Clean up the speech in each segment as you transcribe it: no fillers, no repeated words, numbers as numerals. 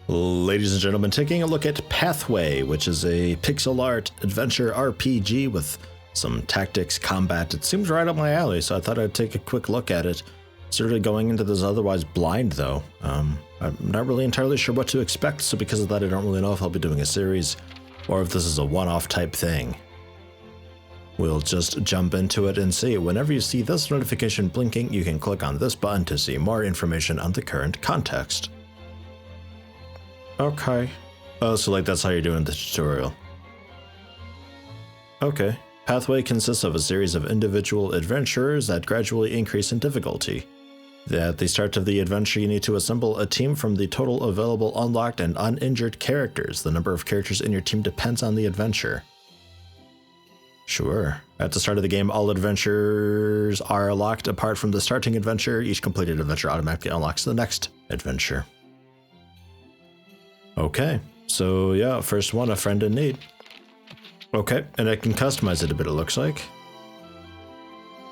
Ladies and gentlemen, taking a look at Pathway, which is a pixel art adventure RPG with some tactics, combat. It seems right up my alley, so I thought I'd take a quick look at it. Sort of going into this otherwise blind, though. I'm not really entirely sure what to expect, so because of that, I don't really know if I'll be doing a series or if this is a one-off type thing. We'll just jump into it and see. Whenever you see this notification blinking, you can click on this button to see more information on the current context. Okay. Oh, so like that's how you're doing the tutorial. Okay. Pathway consists of a series of individual adventurers that gradually increase in difficulty. At the start of the adventure, you need to assemble a team from the total available unlocked and uninjured characters. The number of characters in your team depends on the adventure. Sure. At the start of the game, all adventures are locked apart from the starting adventure. Each completed adventure automatically unlocks the next adventure. Okay, so yeah, first one, a friend in need. Okay, and I can customize it a bit, it looks like.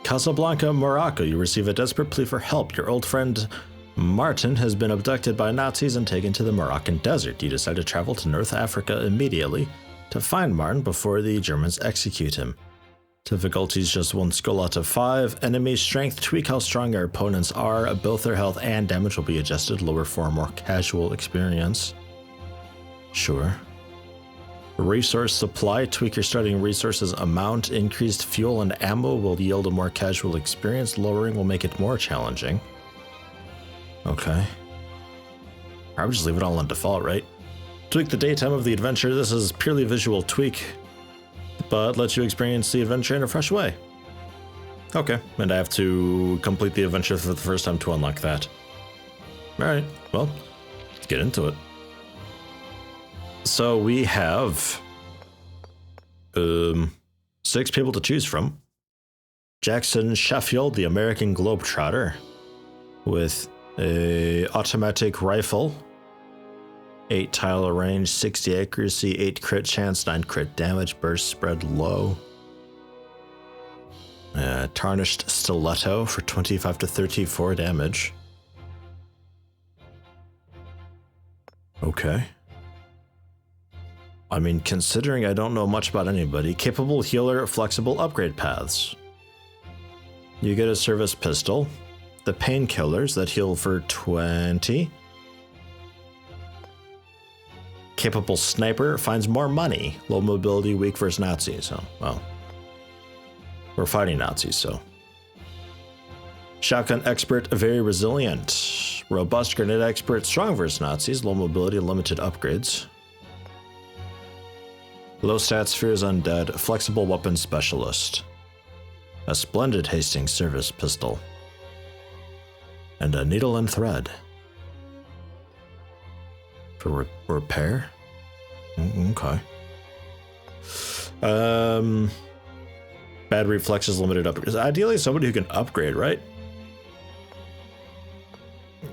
Casablanca, Morocco, you receive a desperate plea for help. Your old friend Martin has been abducted by Nazis and taken to the Moroccan desert. You decide to travel to North Africa immediately to find Martin before the Germans execute him. Difficulties just 1 skill out of 5. Enemy strength, tweak how strong your opponents are. Both their health and damage will be adjusted, lower for a more casual experience. Sure. Resource supply, tweak your starting resources amount. Increased fuel and ammo will yield a more casual experience. Lowering will make it more challenging. Okay. I would just leave it all on default, right? Tweak the daytime of the adventure. This is purely visual tweak, but lets you experience the adventure in a fresh way. Okay, and I have to complete the adventure for the first time to unlock that. Alright, well, let's get into it. So we have 6 people to choose from. Jackson Sheffield, the American Globetrotter, with a automatic rifle, 8 tile range, 60 accuracy, 8 crit chance, 9 crit damage, burst spread low. Tarnished stiletto for 25 to 34 damage. Okay. I mean, considering I don't know much about anybody, capable healer, flexible upgrade paths. You get a service pistol, the painkillers that heal for 20. Capable sniper finds more money, low mobility, weak versus Nazis. So, well, we're fighting Nazis, so. Shotgun expert, very resilient. Robust grenade expert, strong versus Nazis, low mobility, limited upgrades. Low stats, fears undead, flexible weapon specialist. A splendid Hastings service pistol. And a needle and thread. For repair? Okay. Bad reflexes, limited upgrades. Ideally somebody who can upgrade, right?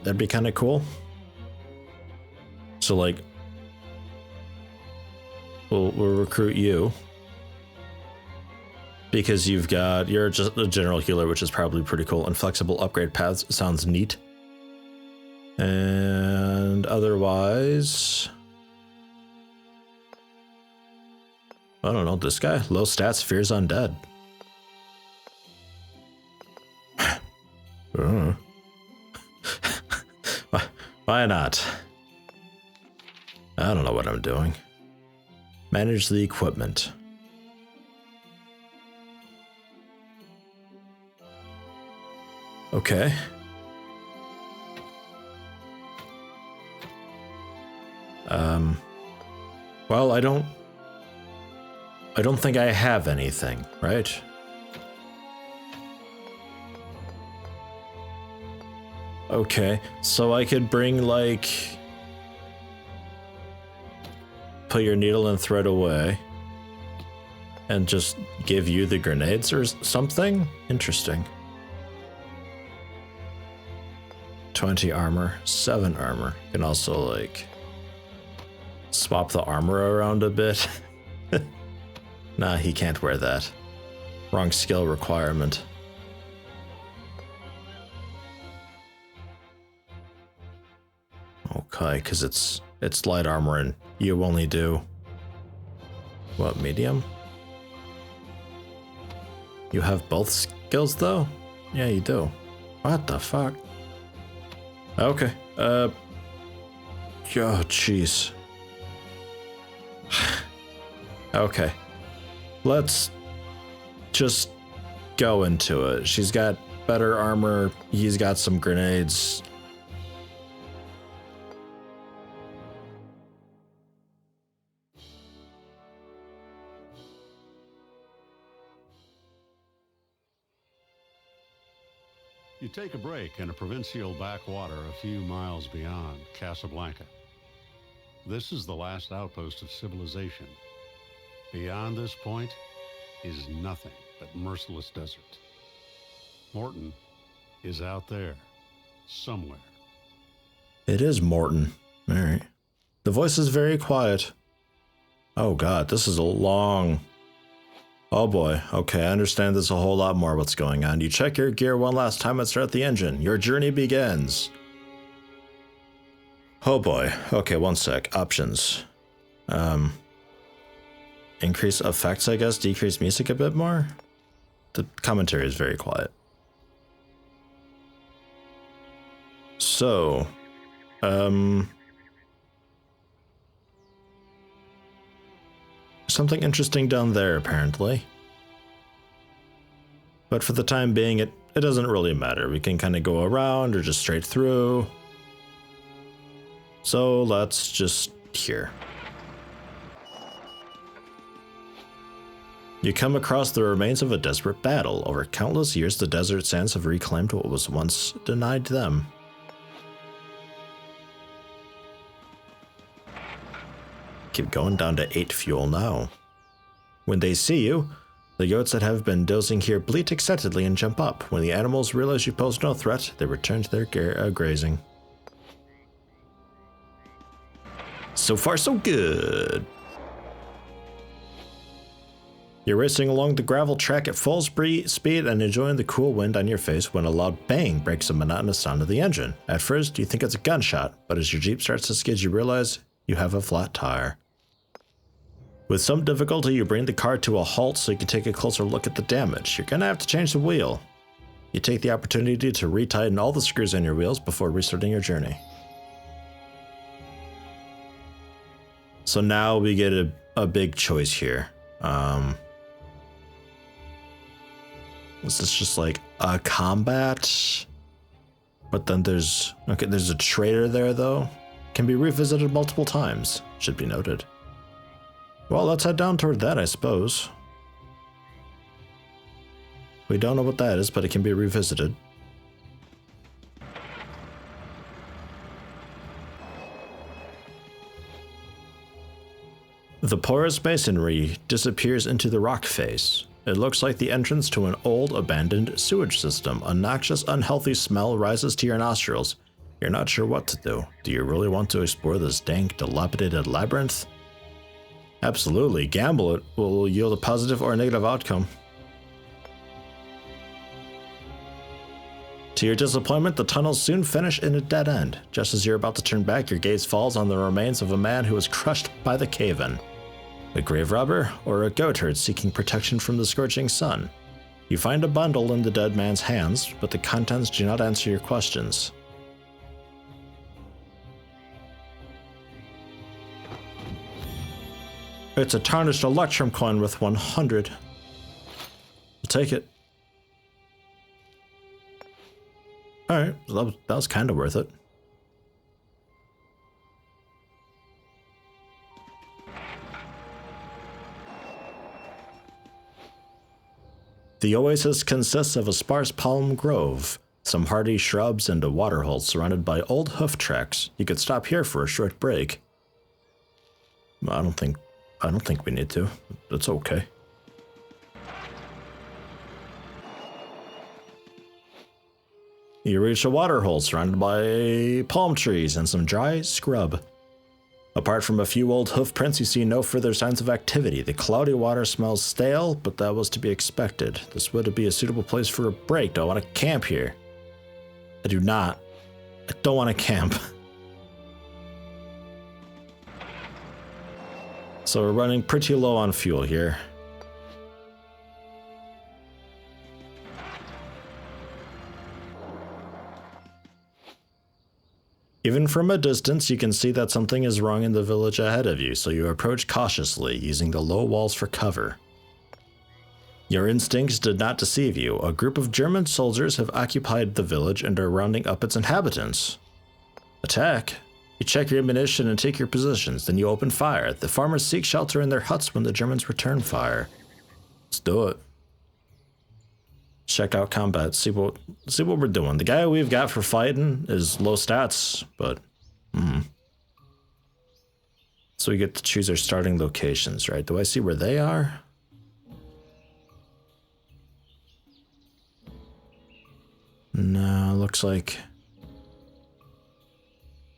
That'd be kind of cool. So like, we'll recruit you because you're just a general healer, which is probably pretty cool, and flexible upgrade paths sounds neat. And otherwise, I don't know, this guy, low stats, fears undead. Why not? I don't know what I'm doing. Manage the equipment. Okay. Well, I don't think I have anything, right? Okay, so I could bring, like, put your needle and thread away and just give you the grenades or something? Interesting. 20 armor, 7 armor. You can also, like, swap the armor around a bit. Nah, he can't wear that. Wrong skill requirement. Okay, because it's It's light armor and you only do... What, medium? You have both skills though? Yeah, you do. What the fuck? Okay, oh, jeez. Okay. Let's just go into it. She's got better armor, he's got some grenades. You take a break in a provincial backwater a few miles beyond Casablanca. This is the last outpost of civilization. Beyond this point is nothing but merciless desert. Morton is out there, somewhere. It is Morton. All right. The voice is very quiet. Oh god, this is a long... Oh boy, okay, I understand there's a whole lot more what's going on. You check your gear one last time and start the engine. Your journey begins. Oh boy, okay, one sec. Options. Increase effects, I guess, decrease music a bit more? The commentary is very quiet. So, something interesting down there, apparently. But for the time being, it doesn't really matter. We can kind of go around or just straight through. So let's just here. You come across the remains of a desperate battle. Over countless years, the desert sands have reclaimed what was once denied them. Keep going, down to 8 fuel now. When they see you, the goats that have been dozing here bleat excitedly and jump up. When the animals realize you pose no threat, they return to their grazing. So far, so good. You're racing along the gravel track at full speed and enjoying the cool wind on your face when a loud bang breaks the monotonous sound of the engine. At first, you think it's a gunshot, but as your Jeep starts to skid, you realize you have a flat tire. With some difficulty, you bring the car to a halt so you can take a closer look at the damage. You're gonna have to change the wheel. You take the opportunity to retighten all the screws on your wheels before restarting your journey. So now we get a big choice here. Is this just like a combat? But then there's a trader there though. Can be revisited multiple times, should be noted. Well, let's head down toward that, I suppose. We don't know what that is, but it can be revisited. The porous masonry disappears into the rock face. It looks like the entrance to an old, abandoned sewage system. A noxious, unhealthy smell rises to your nostrils. You're not sure what to do. Do you really want to explore this dank, dilapidated labyrinth? Absolutely. Gamble it will yield a positive or a negative outcome. To your disappointment, the tunnels soon finish in a dead end. Just as you're about to turn back, your gaze falls on the remains of a man who was crushed by the cave-in. A grave robber or a goat herd seeking protection from the scorching sun. You find a bundle in the dead man's hands, but the contents do not answer your questions. It's a tarnished electrum coin with 100. I'll take it. Alright, that was kind of worth it. The oasis consists of a sparse palm grove, some hardy shrubs, and a waterhole surrounded by old hoof tracks. You could stop here for a short break. I don't think we need to. That's okay. You reach a waterhole surrounded by palm trees and some dry scrub. Apart from a few old hoof prints, you see no further signs of activity. The cloudy water smells stale, but that was to be expected. This would be a suitable place for a break. Do I want to camp here? I do not. I don't want to camp. So we're running pretty low on fuel here. Even from a distance, you can see that something is wrong in the village ahead of you, so you approach cautiously, using the low walls for cover. Your instincts did not deceive you. A group of German soldiers have occupied the village and are rounding up its inhabitants. Attack? You check your ammunition and take your positions, then you open fire. The farmers seek shelter in their huts when the Germans return fire. Let's do it. Check out combat, see what we're doing. The guy we've got for fighting is low stats, but so we get to choose our starting locations, right? Do I see where they are? No, looks like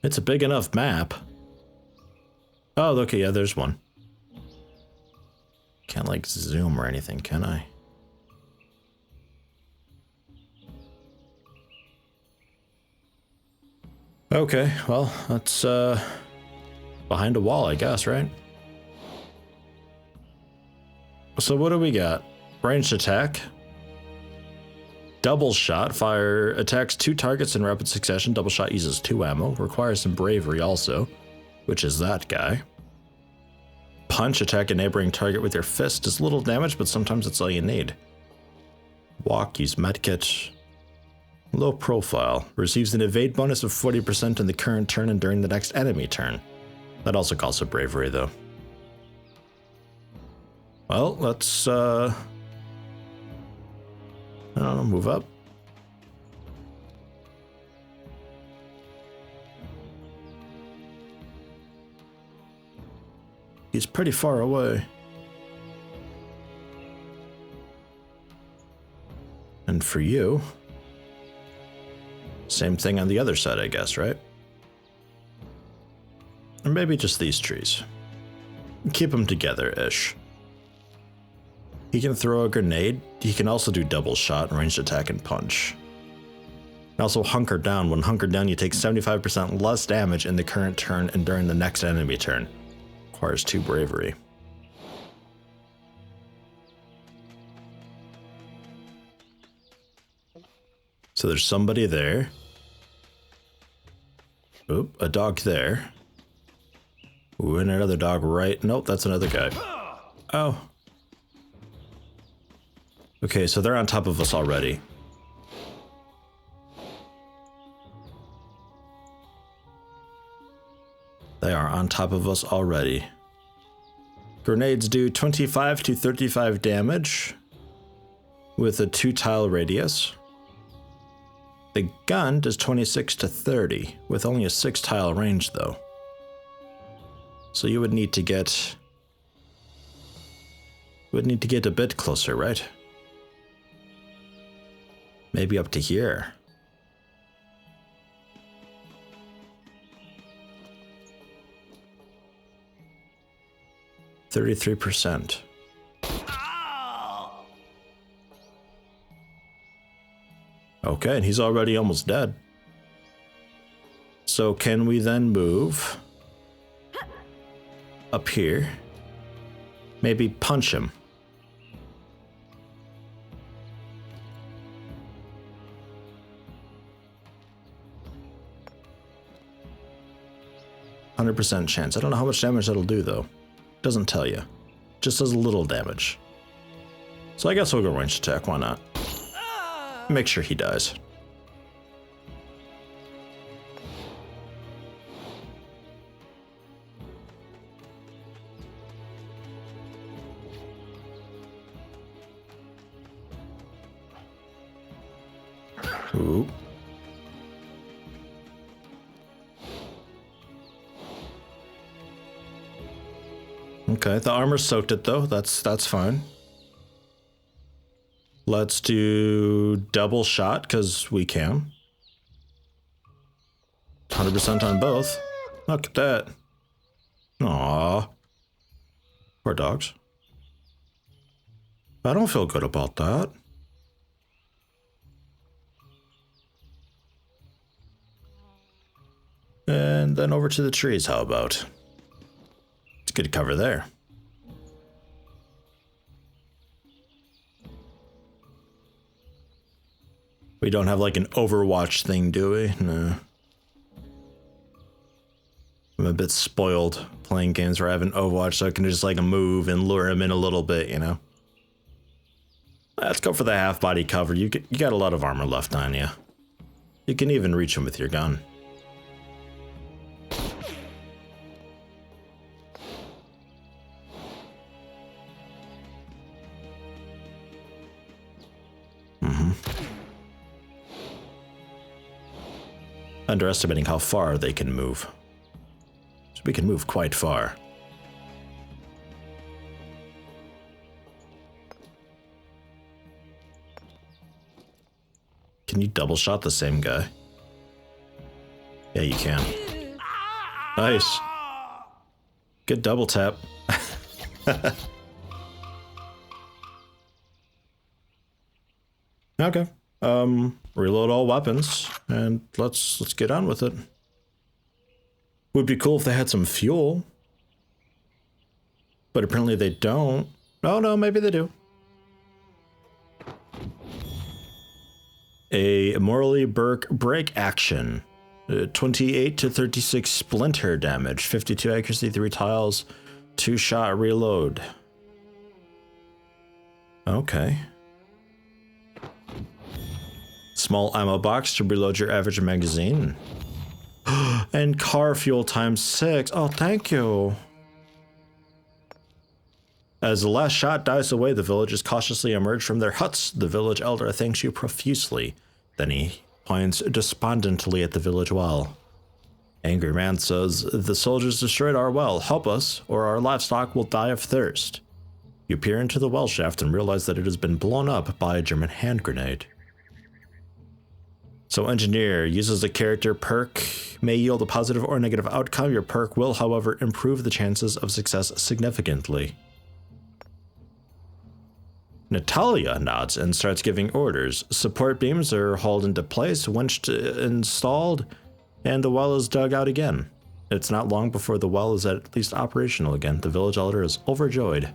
it's a big enough map. Oh, okay, yeah, there's one. Can't like zoom or anything, can I? Okay, well, that's behind a wall, I guess, right? So what do we got? Ranged attack. Double shot. Fire attacks 2 targets in rapid succession. Double shot uses 2 ammo. Requires some bravery also, which is that guy. Punch. Attack a neighboring target with your fist. Does little damage, but sometimes it's all you need. Walk. Use medkit. Low profile. Receives an evade bonus of 40% in the current turn and during the next enemy turn. That also calls for bravery, though. Well, let's, I don't know, move up. He's pretty far away. And for you... same thing on the other side, I guess, right? Or maybe just these trees. Keep them together-ish. He can throw a grenade. He can also do double shot, ranged attack, and punch. And also hunker down. When hunkered down, you take 75% less damage in the current turn and during the next enemy turn. Requires 2 bravery. So there's somebody there. Oop, a dog there. Ooh, and another dog right. Nope, that's another guy. Oh. Okay, so they're on top of us already. They are on top of us already. Grenades do 25 to 35 damage with a 2-tile radius. The gun does 26 to 30 with only a 6-tile range, though. So you would need to get... a bit closer, right? Maybe up to here. %. Okay, and he's already almost dead. So can we then move up here? Maybe punch him. %, chance. I don't know how much damage that'll do, though. Doesn't tell you. Just does a little damage. So I guess we'll go ranged attack, why not? Make sure he dies. Ooh. Okay, the armor soaked it though. That's fine. Let's do double shot because we can. 100% on both. Look at that. Aww. Poor dogs. I don't feel good about that. And then over to the trees, how about? It's good cover there. We don't have like an Overwatch thing, do we? No. I'm a bit spoiled playing games where I have an Overwatch, so I can just like move and lure him in a little bit, you know? Let's go for the half body cover. You got a lot of armor left on you. You can even reach him with your gun. Underestimating how far they can move. So we can move quite far. Can you double shot the same guy? Yeah, you can. Nice. Good double tap. Okay. Reload all weapons and let's get on with it. Would be cool if they had some fuel. But apparently they don't. Oh no, maybe they do. A morally break action. 28 to 36 splinter damage, 52 accuracy, 3 tiles, 2 shot reload. Okay. Small ammo box to reload your average magazine. And car fuel ×6. Oh, thank you. As the last shot dies away, the villagers cautiously emerge from their huts. The village elder thanks you profusely. Then he points despondently at the village wall. Angry man says, the soldiers destroyed our well. Help us, or our livestock will die of thirst. You peer into the well shaft and realize that it has been blown up by a German hand grenade. So engineer uses a character perk, may yield a positive or negative outcome. Your perk will, however, improve the chances of success significantly. Natalia nods and starts giving orders. Support beams are hauled into place, winched installed, and the well is dug out again. It's not long before the well is at least operational again. The village elder is overjoyed.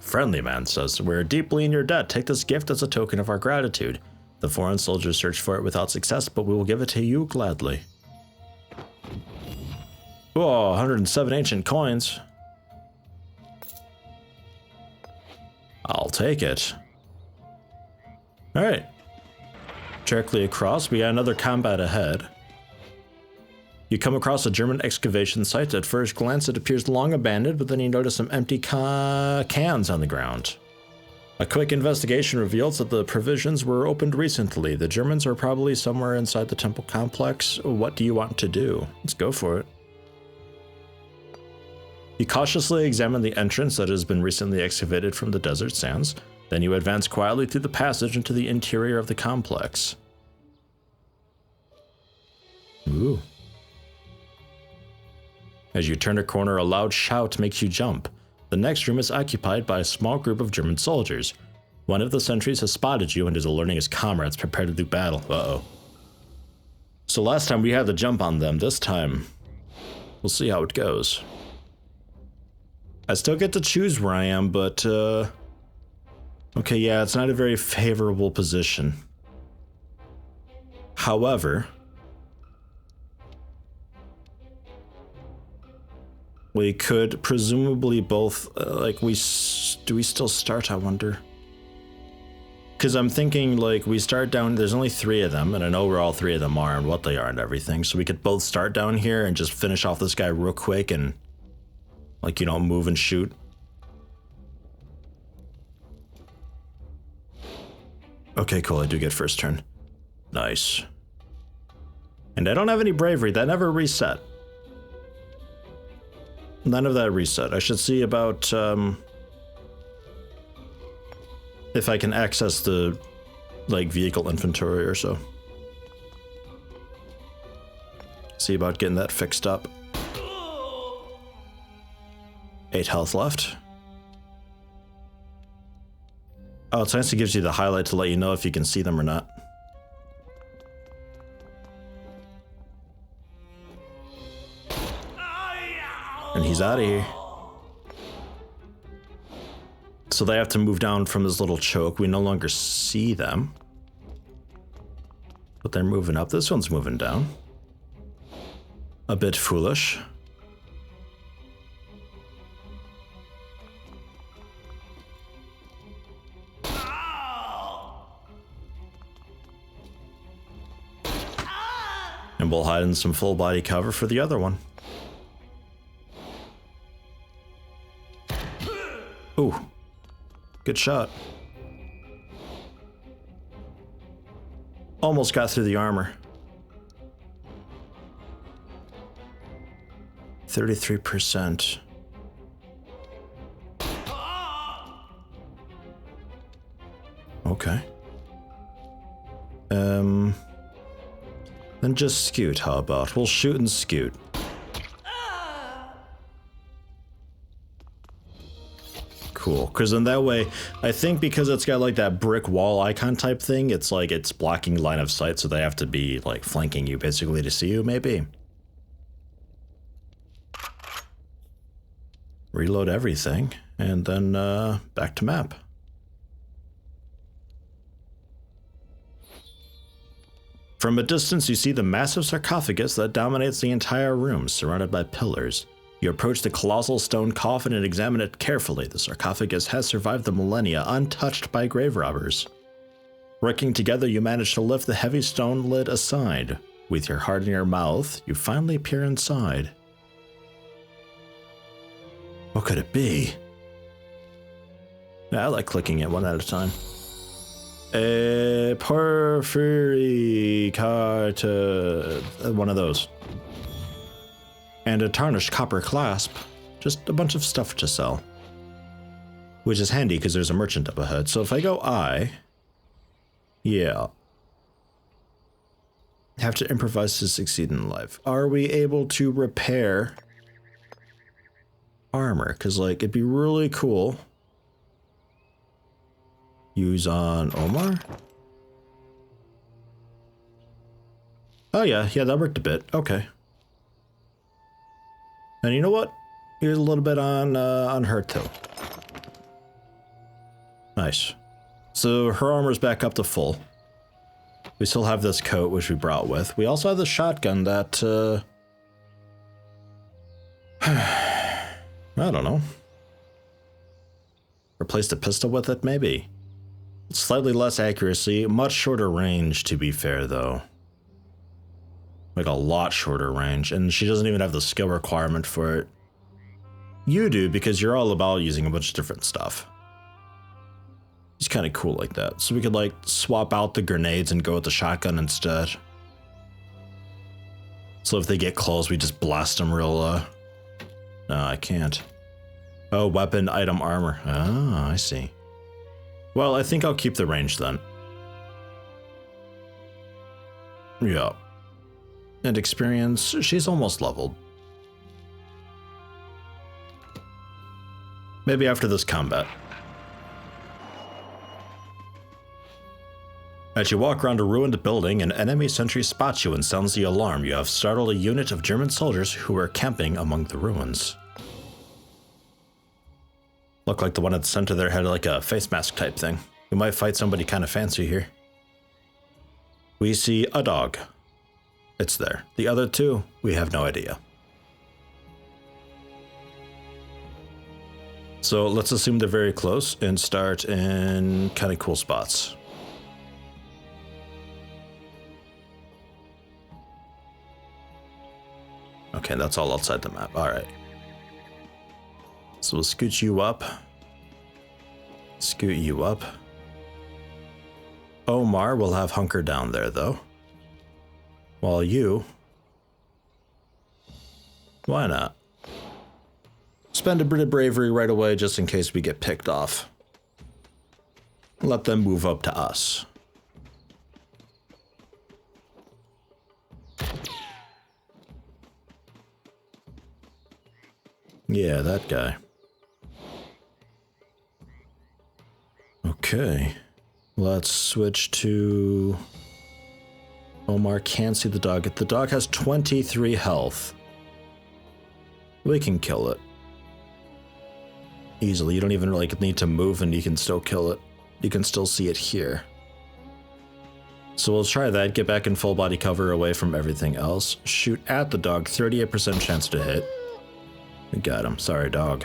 Friendly man says, we're deeply in your debt. Take this gift as a token of our gratitude. The foreign soldiers search for it without success, but we will give it to you gladly. Whoa, 107 ancient coins. I'll take it. Alright. Directly across, we got another combat ahead. You come across a German excavation site. At first glance, it appears long abandoned, but then you notice some empty cans on the ground. A quick investigation reveals that the provisions were opened recently. The Germans are probably somewhere inside the temple complex. What do you want to do? Let's go for it. You cautiously examine the entrance that has been recently excavated from the desert sands. Then you advance quietly through the passage into the interior of the complex. Ooh. As you turn a corner, a loud shout makes you jump. The next room is occupied by a small group of German soldiers. One of the sentries has spotted you and is alerting his comrades, prepare to do battle. Uh-oh. So last time we had the jump on them. This time, we'll see how it goes. I still get to choose where I am, but, okay, yeah, it's not a very favorable position. However, we could presumably both, do we still start, I wonder? Because I'm thinking, like, we start down, there's only 3 of them, and I know where all 3 of them are and what they are and everything, so we could both start down here and just finish off this guy real quick and, like, you know, move and shoot. Okay, cool, I do get first turn. Nice. And I don't have any bravery, that never reset. None of that reset. I should see about, if I can access the, like, vehicle inventory or so. See about getting that fixed up. 8 health left. Oh, it's nice it gives you the highlight to let you know if you can see them or not. And he's out of here. So they have to move down from this little choke. We no longer see them. But they're moving up. This one's moving down. A bit foolish. And we'll hide in some full body cover for the other one. Ooh. Good shot. Almost got through the armor. 33%. Okay. Then just scoot, how about? We'll shoot and scoot. Cool, because in that way, I think because it's got like that brick wall icon type thing, it's like it's blocking line of sight, so they have to be like flanking you basically to see you, maybe. Reload everything, and then back to map. From a distance, you see the massive sarcophagus that dominates the entire room, surrounded by pillars. You approach the colossal stone coffin and examine it carefully. The sarcophagus has survived the millennia, untouched by grave robbers. Working together, you manage to lift the heavy stone lid aside. With your heart in your mouth, you finally peer inside. What could it be? Yeah, I like clicking it one at a time. A porphyry card, one of those. And a tarnished copper clasp. Just a bunch of stuff to sell. Which is handy because there's a merchant up ahead. So if I go I... Yeah. Have to improvise to succeed in life. Are we able to repair armor? Because, like, it'd be really cool. Use on Omar? Oh yeah, that worked a bit. Okay. And you know what? Here's a little bit on her too. Nice. So her armor's back up to full. We still have this coat, which we brought with. We also have the shotgun that, I don't know. Replace the pistol with it, maybe. Slightly less accuracy, much shorter range, to be fair, though. Like a lot shorter range, and she doesn't even have the skill requirement for it. You do, because you're all about using a bunch of different stuff. It's kind of cool like that. So we could, like, swap out the grenades and go with the shotgun instead. So if they get close, we just blast them real, No, I can't. Oh, weapon, item, armor. Ah, I see. Well, I think I'll keep the range then. Yeah. And experience, she's almost leveled. Maybe after this combat. As you walk around a ruined building, an enemy sentry spots you and sounds the alarm. You have startled a unit of German soldiers who are camping among the ruins. Look like the one at the center there had like a face mask type thing. We might fight somebody kind of fancy here. We see a dog. It's there. The other two, we have no idea. So let's assume they're very close and start in kind of cool spots. Okay, that's all outside the map. All right. So we'll scoot you up. Scoot you up. Omar will have hunker down there, though. While you... Why not? Spend a bit of bravery right away just in case we get picked off. Let them move up to us. Yeah, that guy. Okay. Let's switch to... Omar can't see the dog. The dog has 23 health. We can kill it. Easily. You don't even like need to move and you can still kill it. You can still see it here. So we'll try that, get back in full body cover away from everything else. Shoot at the dog, 38% chance to hit. We got him, sorry dog.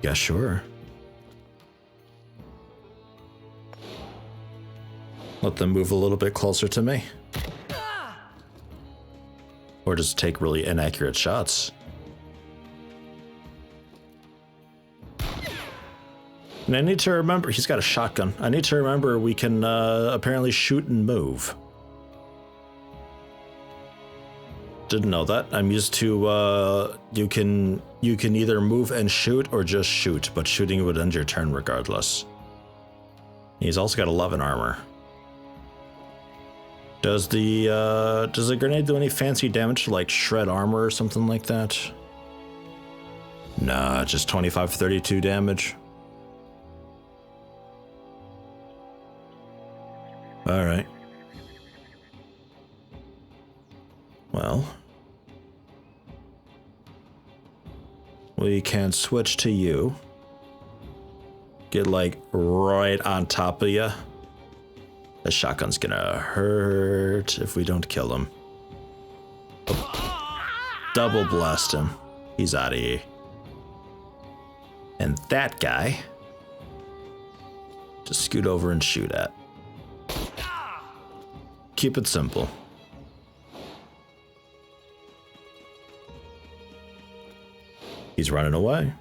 Yeah, sure. Let them move a little bit closer to me. Or just take really inaccurate shots. And I need to remember, he's got a shotgun. I need to remember we can apparently shoot and move. Didn't know that. I'm used to, you can either move and shoot or just shoot, but shooting would end your turn regardless. He's also got 11 armor. Does the grenade do any fancy damage to like shred armor or something like that? Nah, just 25-32 damage. All right. Well, we can switch to you. Get like right on top of you. The shotgun's gonna hurt if we don't kill him. Oh. Double blast him. He's out of here. And that guy, just scoot over and shoot at. Keep it simple. He's running away.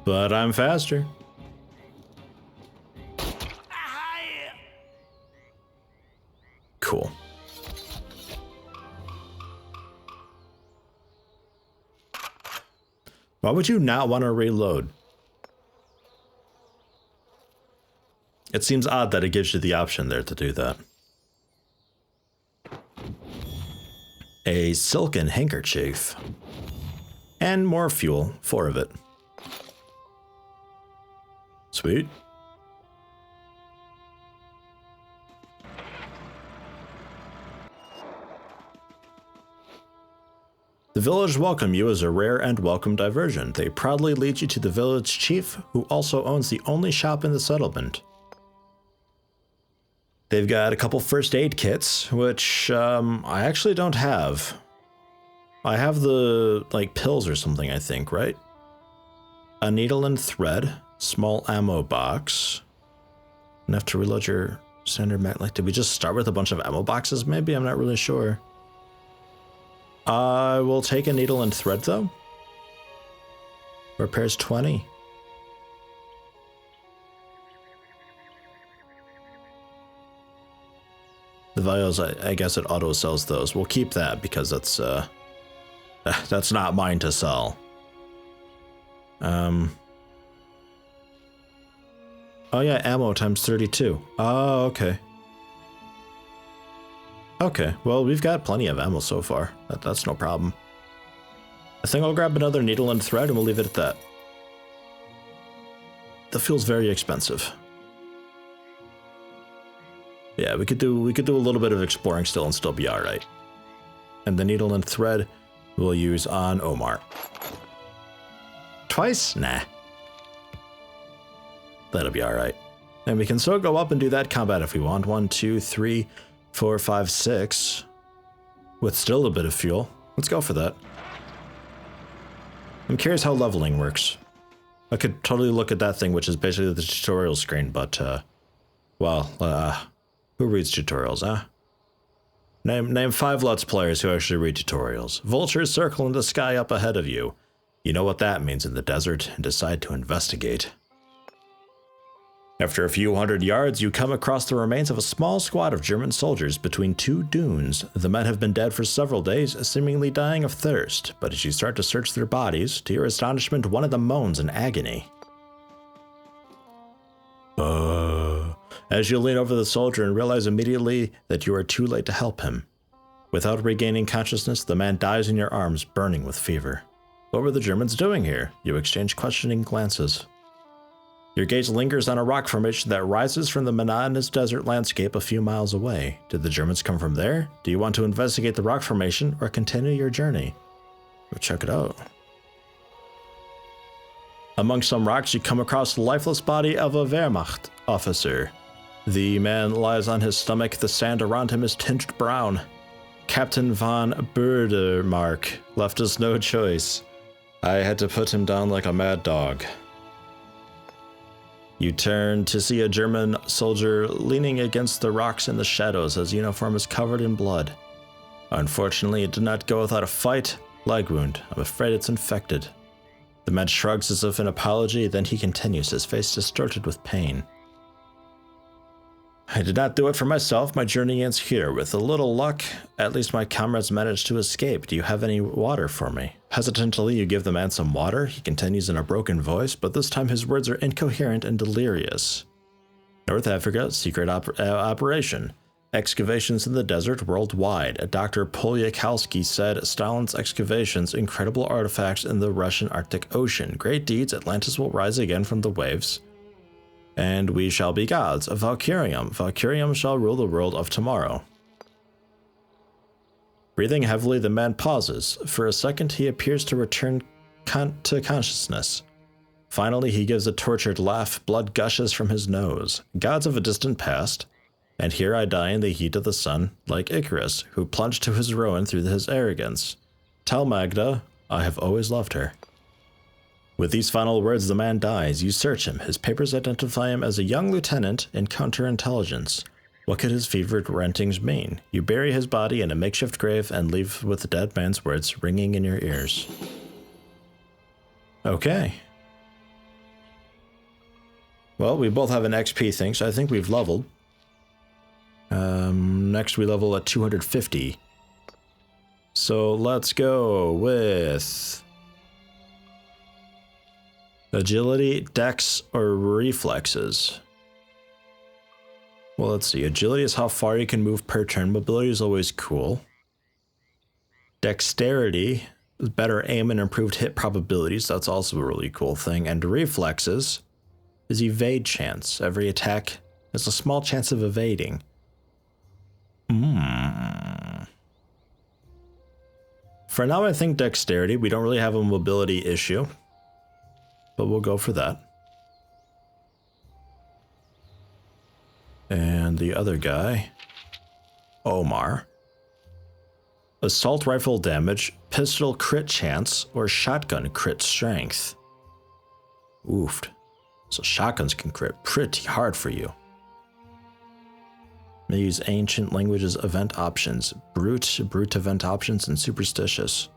But I'm faster. Cool. Why would you not want to reload? It seems odd that it gives you the option there to do that. A silken handkerchief. And more fuel, 4 of it. Sweet. The village welcome you as a rare and welcome diversion. They proudly lead you to the village chief, who also owns the only shop in the settlement. They've got a couple first aid kits, which I actually don't have. I have the, like, pills or something, I think, right? A needle and thread, small ammo box. Enough to reload your standard mag. Like, did we just start with a bunch of ammo boxes, maybe? I'm not really sure. I will take a needle and thread, though. Repairs 20. The vials, I guess it auto sells those. We'll keep that because that's not mine to sell. Oh yeah, ammo times 32. Oh, okay. Okay, well, we've got plenty of ammo so far. That's no problem. I think I'll grab another needle and thread and we'll leave it at that. That feels very expensive. Yeah, we could do a little bit of exploring still and still be all right. And the needle and thread we'll use on Omar. Twice? Nah. That'll be all right. And we can still go up and do that combat if we want. 1, 2, 3, 4, 5, 6. With still a bit of fuel. Let's go for that. I'm curious how leveling works. I could totally look at that thing, which is basically the tutorial screen, but, who reads tutorials, huh? Name 5 Let's Players who actually read tutorials. Vultures circle in the sky up ahead of you. You know what that means in the desert and decide to investigate. After a few hundred yards, you come across the remains of a small squad of German soldiers between 2 dunes. The men have been dead for several days, seemingly dying of thirst, but as you start to search their bodies, to your astonishment, one of them moans in agony. As you lean over the soldier and realize immediately that you are too late to help him. Without regaining consciousness, the man dies in your arms, burning with fever. What were the Germans doing here? You exchange questioning glances. Your gaze lingers on a rock formation that rises from the monotonous desert landscape a few miles away. Did the Germans come from there? Do you want to investigate the rock formation or continue your journey? Go check it out. Among some rocks, you come across the lifeless body of a Wehrmacht officer. The man lies on his stomach. The sand around him is tinged brown. Captain von Burdermark left us no choice. I had to put him down like a mad dog. You turn to see a German soldier leaning against the rocks in the shadows. His uniform is covered in blood. Unfortunately, it did not go without a fight. Leg wound. I'm afraid it's infected. The man shrugs as if in apology, then he continues, his face distorted with pain. I did not do it for myself. My journey ends here. With a little luck, at least my comrades managed to escape. Do you have any water for me? Hesitantly, you give the man some water. He continues in a broken voice, but this time his words are incoherent and delirious. North Africa, secret operation. Excavations in the desert worldwide. Dr. Polyakowski said Stalin's excavations, incredible artifacts in the Russian Arctic Ocean. Great deeds, Atlantis will rise again from the waves. And we shall be gods. Valkyrium. Valkyrium shall rule the world of tomorrow. Breathing heavily, the man pauses. For a second, he appears to return to consciousness. Finally, he gives a tortured laugh. Blood gushes from his nose. Gods of a distant past. And here I die in the heat of the sun, like Icarus, who plunged to his ruin through his arrogance. Tell Magda, I have always loved her. With these final words, the man dies. You search him. His papers identify him as a young lieutenant in counterintelligence. What could his fevered rantings mean? You bury his body in a makeshift grave and leave with the dead man's words ringing in your ears. Okay. Well, we both have an XP thing, so I think we've leveled. Next we level at 250. So let's go with agility, dex, or reflexes. Well, let's see. Agility is how far you can move per turn. Mobility is always cool. Dexterity is better aim and improved hit probabilities. That's also a really cool thing. And reflexes is evade chance. Every attack has a small chance of evading. For now, I think dexterity. We don't really have a mobility issue, but we'll go for that. And the other guy, Omar. Assault rifle damage, pistol crit chance, or shotgun crit strength. Oofed. So shotguns can crit pretty hard for you. They use ancient languages event options, brute event options, and superstitious.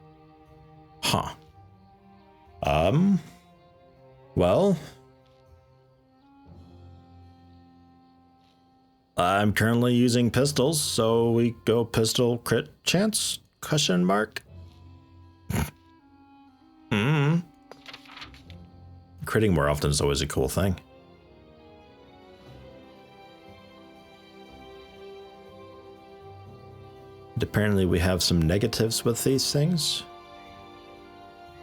Huh. Well, I'm currently using pistols, so we go pistol crit chance? Question mark? Critting more often is always a cool thing. Apparently we have some negatives with these things.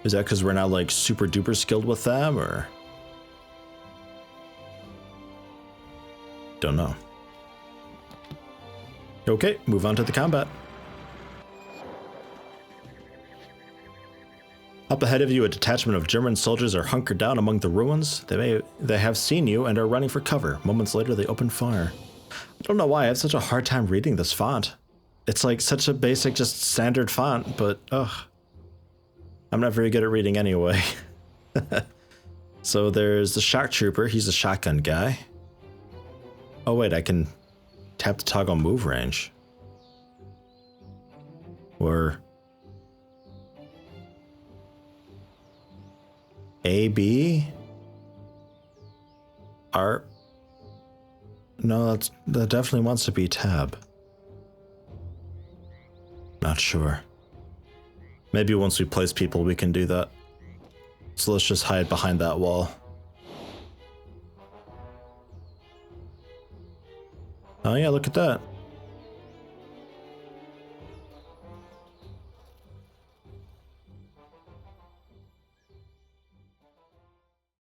Is that because we're now like super duper skilled with them, or? Don't know. Okay, move on to the combat. Up ahead of you, a detachment of German soldiers are hunkered down among the ruins. They have seen you and are running for cover. Moments later, they open fire. I don't know why I have such a hard time reading this font. It's like such a basic, just standard font, but ugh. I'm not very good at reading anyway. So there's the shock trooper. He's a shotgun guy. Oh wait, I can tap to toggle move range. Or A, B, R. No, that definitely wants to be tab. Not sure. Maybe once we place people, we can do that. So let's just hide behind that wall. Oh yeah, look at that.